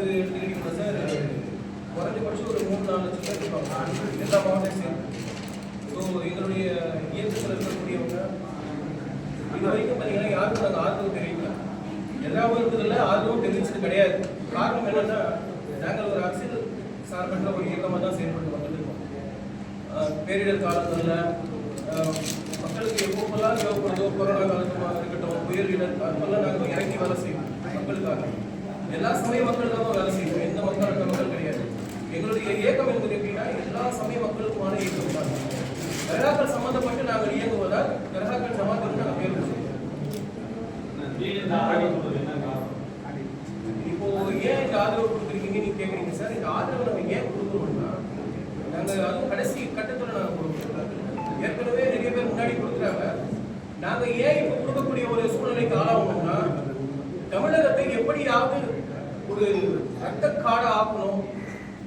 வந்து எடுத்துக்கிட்டீங்கன்னா சார் குறைஞ்சபட்சம் ஒரு 3-4 லட்சம் பேர் இருப்பாங்க எல்லா மாவட்டத்தையும் சேர்ந்து. ஸோ எங்களுடைய இயக்கத்தில் இருக்கக்கூடியவங்க இது வரைக்கும் பார்த்தீங்கன்னா யாருக்கும் நாங்கள் ஆதரவு தெரிவிக்கல. எல்லாரும் இருக்கிறதுல ஆதரவும் தெரிவிச்சது கிடையாது. காரணம் என்னன்னா நாங்கள் ஒரு அரசியல் சார்பற்ற ஒரு இயக்கமாக தான் செயல்பட்டு வந்துருக்கோம். பேரிடர் காலங்களில் மக்களுக்கு எப்போப்பெல்லாம் தேவைப்படுதோ, கொரோனா காலமாக இருக்கட்டும், புயலிடர் அப்பெல்லாம் நாங்கள் இறங்கி வேலை செய்வோம் மக்களுக்காக. எல்லா சமய மக்களுக்காக வேலை செய்வோம், எந்த மக்களுக்கு மக்கள் கிடையாது. எங்களுடைய இயக்கம் என்பது எப்படின்னா எல்லா சமய மக்களுக்குமான இயக்கம் தான். தர்காக்கள் சம்பந்தப்பட்டு நாங்கள் இயங்குவதால் தர்காக்கள் ஜமாத்துக்கு நாங்கள் பேர் கொடுக்கிறோம். இப்போ ஏன் இந்த ஆதரவு கொடுத்துருக்கீங்க நீங்க கேட்குறீங்க சார். இந்த ஆதரவு நம்ம ஏன் கொடுக்குறோம்னா நாங்கள் அதுவும் கடைசி கட்டத்தில் நாங்கள் கொடுக்குறோம். ஏற்கனவே நிறைய பேர் முன்னாடி கொடுக்குறாங்க. நாங்கள் ஏன் இப்போ கொடுக்கக்கூடிய ஒரு சூழ்நிலைக்கு ஆளாகணும்னா தமிழகத்தை எப்படியாவது ஒரு ரத்தக்காடை ஆக்கணும்,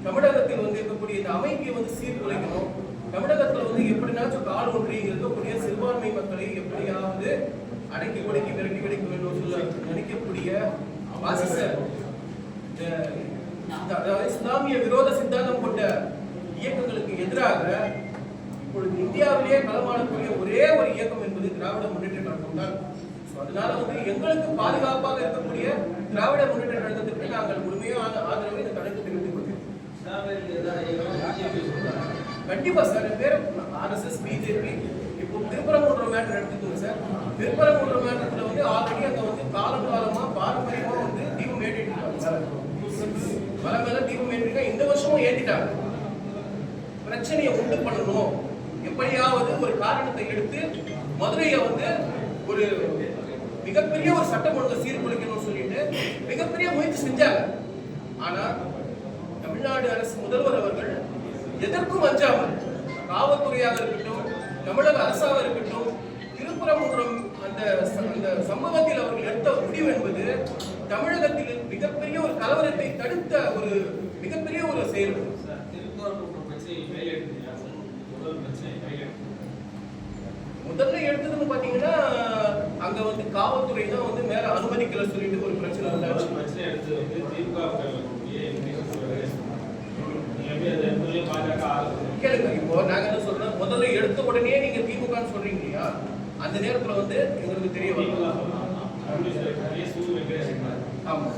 தமிழகத்தில் வந்து இருக்கக்கூடிய இந்த அமைப்பை வந்து சீர்குலைக்கணும், தமிழகத்தில் வந்து எப்படினாச்சும் கால் ஒன்றி இருக்கக்கூடிய சிறுபான்மை மக்களை எப்படியாவது அடக்கி ஒடுக்கி விரட்டி கிடைக்க வேண்டும் சொல்ல நினைக்கக்கூடிய வாசிச இஸ்லாமிய விரோத சித்தாந்தம் கொண்ட இயக்கங்களுக்கு எதிராக இப்பொழுது இந்தியாவிலேயே களமாடக்கூடிய ஒரே ஒரு இயக்கம் என்பது திராவிட முன்னேற்ற கழகம் தான். அதனால வந்து எங்களுக்கு பாதுகாப்பாக இருக்கக்கூடிய திராவிட முன்னேற்ற கழகத்திற்கு நாங்கள் முழுமையான ஆதரவை இந்த கணக்கு தெரிவித்துக் கொள்கிறோம். கண்டிப்பா சார், பேர் ஆர்எஸ்எஸ், பிஜேபி. இப்போ திருப்பரங்குன்றம் மேட்டர் எடுத்துக்கோங்க சார். திருப்பரங்குன்றம் மேட்டர்ல வந்து ஆல்ரெடி அங்க வந்து காலகாலமா பாரம்பரியமா வந்து தீபம் ஏற்றிட்டு இருக்காங்க. மலை மேல தீபம் ஏற்றிருக்காங்க. இந்த வருஷமும் ஏற்றிட்டாங்க. பிரச்சனையை உண்டு பண்ணணும், எப்படியாவது ஒரு காரணத்தை எடுத்து மதுரையை வந்து ஒரு மிகப்பெரிய ஒரு சட்டம் ஒழுங்கை சீர்குலைக்கணும்னு சொல்லிட்டு மிகப்பெரிய முயற்சி செஞ்சாங்க. ஆனா தமிழ்நாடு அரசு முதல்வர் அவர்கள் எதற்கும் அஞ்சாமல் காவல்துறையாக இருக்கட்டும், தமிழக அரசாக இருக்கட்டும், திருப்பரங்குன்றம் அந்த சம்பவத்தில் அவர்கள் எடுத்த முடிவு என்பது தமிழகத்தில் மிகப்பெரிய ஒரு கலவரத்தை தடுத்த ஒரு மிகப்பெரிய ஒரு செயல். முதல்ல எடுத்ததுன்னு பாத்தீங்கன்னா அங்க வந்து காவல்துறை தான் வந்து மேல அனுமதிக்கல சொல்லிட்டு ஒரு பிரச்சனை உண்டாச்சு. கேளுங்க, இப்போ நாங்க என்ன சொல்றோம், முதல்ல எடுத்த உடனே நீங்க திமுக சொல்றீங்க இல்லையா, அந்த நேரத்துல வந்து எங்களுக்கு தெரிய வரும். ஆமா,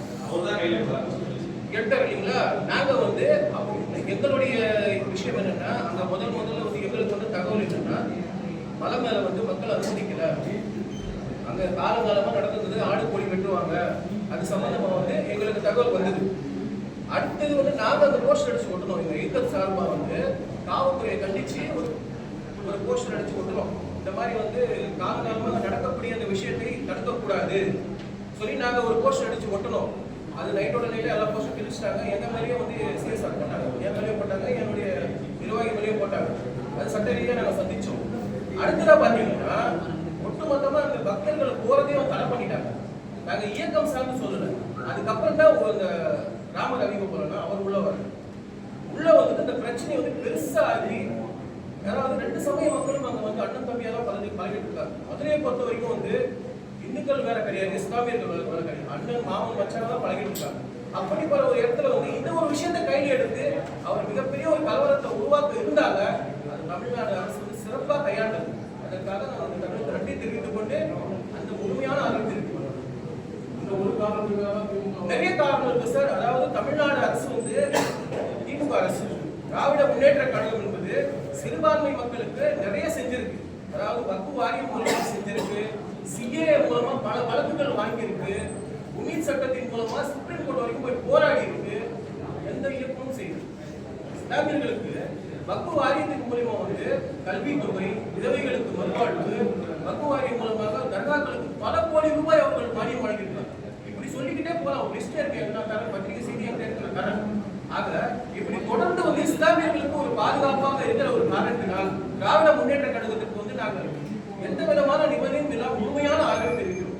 எடுத்தார் இல்லைங்களா. நாங்க வந்து எங்களுடைய விஷயம் என்னன்னா, அங்க முதல்ல வந்து எங்களுக்கு வந்து தகவல் என்னன்னா, மலை மேல வந்து மக்கள் அனுமதிக்கல, அங்க காலகாலமா நடந்தது, ஆடு கோழி வெட்டுவாங்க, அது சம்பந்தமா வந்து எங்களுக்கு தகவல் வந்தது. அடுத்தது வந்து நாங்க அந்த போஸ்டர் அடிச்சு ஒட்டணும். எங்க இயக்கம் சார்பா வந்து காவல்துறையை கண்டிச்சு ஒரு போஸ்டர் அடிச்சு ஒட்டணும். இந்த மாதிரி வந்து காலகாலமாக நடக்கக்கூடிய அந்த விஷயத்தை தடுக்கக்கூடாது சொல்லி நாங்க ஒரு போஸ்டர் அடிச்சு ஒட்டணும். அது நைட்டோட நைட்ல எல்லா போஸ்டரும் கிழிச்சிட்டாங்க. எங்க மேலேயே வந்து சிஎஸ்ஆர் போட்டாங்க, என் மேலேயும் போட்டாங்க, என்னுடைய நிர்வாகி மேலேயும் போட்டாங்க. அது சட்ட ரீதியாக நாங்கள் சந்திச்சோம். அடுத்ததா பாத்தீங்கன்னா ஒட்டுமொத்தமா அந்த பக்தர்களை போறதையும் தடை பண்ணிட்டாங்க. நாங்க இயக்கம் சார்ந்து சொல்லல. அதுக்கப்புறம் தான் அந்த ராமர் அறிவு போறோம்னா அவர் உள்ள வந்து இந்த பிரச்சனை வந்து பெருசா ஆகி, யாராவது 2 சமய மக்களும் அங்க வந்து அண்ணன் தம்பியெல்லாம் பழகிட்டு இருக்காங்க. மதுரையை பொறுத்த வரைக்கும் வந்து இந்துக்கள் வேற கிடையாது, இஸ்லாமியர்கள் வேற கிடையாது, அண்ணன் மாமன் மச்சான் பழகிட்டு இருக்காங்க. அப்படிப்பட்ட ஒரு இடத்துல வந்து இந்த ஒரு விஷயத்தை கையில் எடுத்து அவர் மிகப்பெரிய ஒரு கலவரத்தை உருவாக்க இருந்தாங்க. அது தமிழ்நாடு அரசு வந்து சிறப்பாக கையாண்டது. அதற்காக நான் அந்த தமிழுக்கு நன்றி தெரிவித்துக் கொண்டு அந்த முழுமையான ஆதரவு தெரிவித்துக் கொள்கிறேன். நிறைய காரணம் இருக்கு சார். அதாவது தமிழ்நாடு அரசு வந்து திமுக அரசு, திராவிட முன்னேற்ற கழகம் என்பது சிறுபான்மை மக்களுக்கு நிறைய செஞ்சிருக்கு. அதாவது வக்ஃப் வாரியம் மூலமா செஞ்சிருக்கு, சிஏ மூலமா பல வழக்குகள் வாங்கியிருக்கு, உமீத் சட்டத்தின் மூலமா சுப்ரீம் கோர்ட் வரைக்கும் போய் போராடி இருக்கு. எந்த இயக்கமும் செய்யுது. இஸ்லாமியர்களுக்கு வக்ஃப் வாரியத்தின் மூலமா வந்து கல்வித்தொகை, விதவைகளுக்கு மறுவாழ்வு, வக்ஃப் வாரியம் மூலமாக தர்காக்களுக்கு பல கோடி ரூபாய் அவர்கள் மானியம் வழங்கியிருக்காங்க. இப்படி சொல்லிக்கிட்டே போலாம். ஒரு லிஸ்ட் இருக்கு, என்ன தரேன், பத்திரிகை செய்தியாக இருக்கிற தரேன். ஆக இப்படி தொடர்ந்து வந்து இஸ்லாமியர்களுக்கு ஒரு பாதுகாப்பாக இருக்கிற ஒரு காரணத்தினால் திராவிட முன்னேற்ற கழகத்திற்கு வந்து நாங்கள் எந்த விதமான நிபந்தனையும் இல்லாம முழுமையான ஆதரவு தெரிவிக்கிறோம்.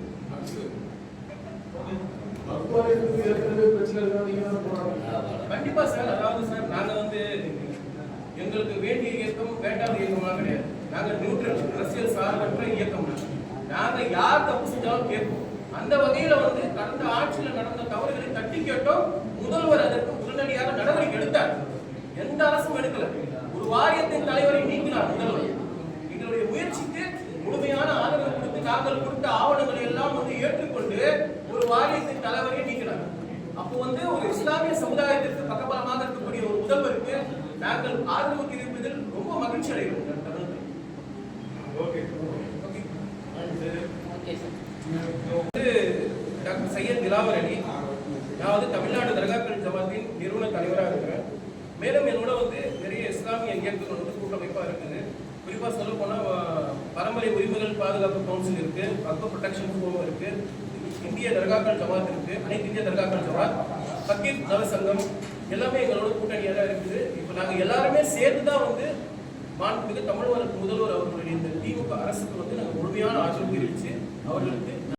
கண்டிப்பா சார். அதாவது சார், நாங்க வந்து எங்களுக்கு வேண்டிய இயக்கம் வேண்டாத இயக்கமாக கிடையாது. நாங்க நியூட்ரல், அரசியல் சார்பற்ற இயக்கம். நாங்க யார் தப்பு செஞ்சாலும் கேட்போம். அந்த வகையில வந்து கடந்த ஆட்சியில் நடந்த தவறுகளை தட்டி கேட்டோம். முதல்வர் அதற்கு உடனடியாக நடவடிக்கை எடுத்தார். எந்த அரசும் எடுக்கல. ஒரு வாரியத்தின் தலைவரை நீக்கினார் முதல்வர். எங்களுடைய முயற்சிக்கு முழுமையான ஆதரவு கொடுத்து நாங்கள் கொடுத்த ஆவணங்களை எல்லாம் வந்து ஏற்றுக்கொண்டு ஒரு வாரியத்தின் தலைவரை நீக்கினார். அப்போ வந்து ஒரு இஸ்லாமிய சமுதாயத்திற்கு பக்கபலமாக இருக்கக்கூடிய ஒரு முதல்வருக்கு நாங்கள் ஆதரவு தெரிவிப்பதில் ரொம்ப மகிழ்ச்சி அடைகிறோம். டாக்டர் சையத் திலாவர் அலி, நான் வந்து தமிழ்நாடு தர்காக்கள் ஜமாத்தின் நிறுவன தலைவராக இருக்கிறேன். மேலும் என்னோட வந்து நிறைய இஸ்லாமிய இயக்கங்கள் வந்து கூட்டமைப்பாக இருக்குது. குறிப்பாக சொல்ல போனால் பரம்பரை உரிமைகள் பாதுகாப்பு கவுன்சில் இருக்கு, வக்ஃப் ப்ரொடெக்ஷன் ஃபோரம் இருக்கு, இந்திய தர்காக்கள் ஜமாத் இருக்கு, அனைத்து இந்திய தர்காக்கள் ஜமாத், ஃபக்கீர் நல சங்கம் எல்லாமே எங்களோட கூட்டணியாக தான் இருக்குது. இப்போ நாங்கள் எல்லாருமே சேர்ந்து தான் வந்து மாண்புமிகு தமிழ்நாடு முதல்வர் அவர்களுடைய இந்த திமுக அரசுக்கு வந்து நாங்கள் முழுமையான ஆதரவு தெரிவித்து அவர்களுக்கு